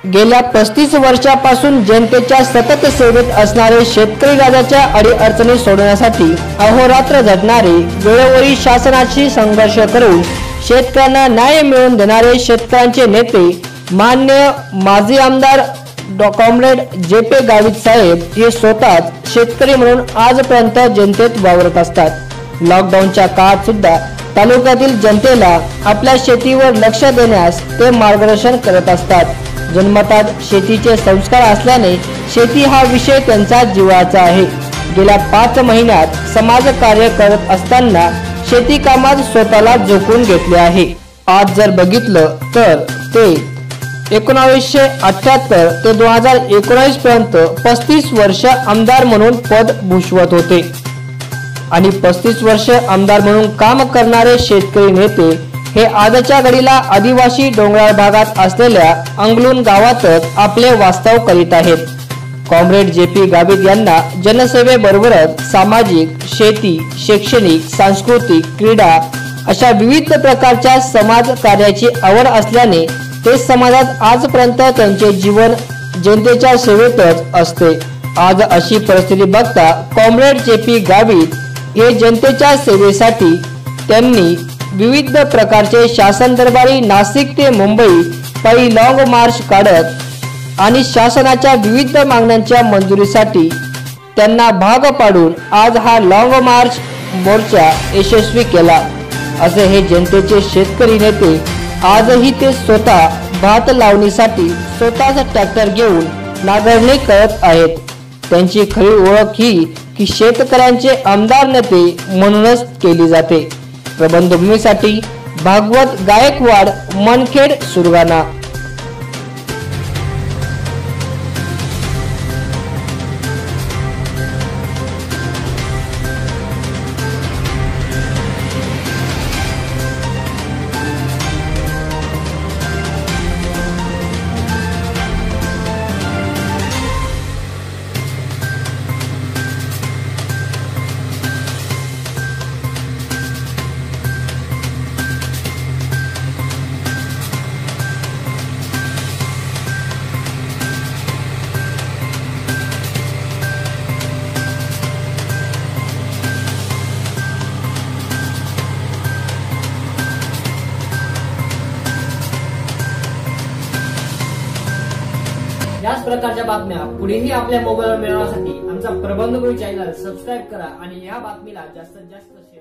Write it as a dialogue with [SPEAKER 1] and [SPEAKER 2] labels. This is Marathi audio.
[SPEAKER 1] गेल्या 35 वर्षापासून जनतेच्या सतत सेवेत असणारे शेतकरी राजाच्या अडीअडचणी सोडवण्यासाठी अहोरात्र झटणारे, वेळोवेळी शासनाशी संघर्ष करून शेतकऱ्यांना न्याय मिळवून देणारे शेतकऱ्यांचे नेते माननीय माजी आमदार कॉम्रेड जे.पी. गावित साहेब हे स्वतःच शेतकरी म्हणून आजपर्यंत जनतेत वावरत असतात। लॉकडाऊनच्या काळात सुद्धा तालुक्यातील जनतेला आपल्या शेतीवर लक्ष देण्यास ते मार्गदर्शन करत असतात। जन्मतात शेतीचे संस्कार असल्याने शेती हा विषय त्यांचा जिव्हाळ्याचा आहे। गेल्या 5 महिन्यात समाज कार्य करत असताना शेती कामात स्वतःला झोकून घेतले आहे। आज जर बघितलं तर ते 1978 ते 2019 पर्यंत 35 वर्ष आमदार म्हणून पद भूषवत होते आणि 35 वर्ष आमदार म्हणून काम करणारे शेतकरी नेते हे आजच्या घडीला आदिवासी डोंगराळ भागात असलेल्या अंगलून गावातच आपले वास्तव करीत आहेत। Comrade J P. गावित यांना जनसेवेबरोबरच सामाजिक, शेती, शैक्षणिक, सांस्कृतिक, क्रीडा अशा विविध प्रकारच्या समाज कार्याची आवड असल्याने ते समाजात आजपर्यंत त्यांचे जीवन जनतेच्या सेवेतच असते। आज अशी परिस्थिती बघता कॉम्रेड जे.पी. गावित हे जनतेच्या सेवेसाठी त्यांनी विविध प्रकारचे शासन दरबारी नाशिक ते मुंबई पायी लॉंग मार्च काढत आणि शासनाच्या विविध मागण्यांच्या मंजुरीसाठी त्यांना भाग पाडून आज हा लॉंग मार्च मोर्चा यशस्वी केला। असे हे जनतेचे शेतकरी नेते आजही ते स्वतः भात लावणीसाठी स्वतःचा ट्रॅक्टर घेऊन नांगरणी करत आहेत। त्यांची खरी ओळख ही की शेतकऱ्यांचे आमदार नेते म्हणूनच केली जाते। प्रबंधभूमीसाठी भागवत गायकवाड, मनखेड, सुरगाणा।
[SPEAKER 2] याच प्रकारच्या बातम्या पुढेही आपल्या मोबाईलवर मिळवण्यासाठी आमचा प्रबंधभूमी चॅनल सबस्क्राईब करा आणि या बातमीला जास्तीत जास्त शेअर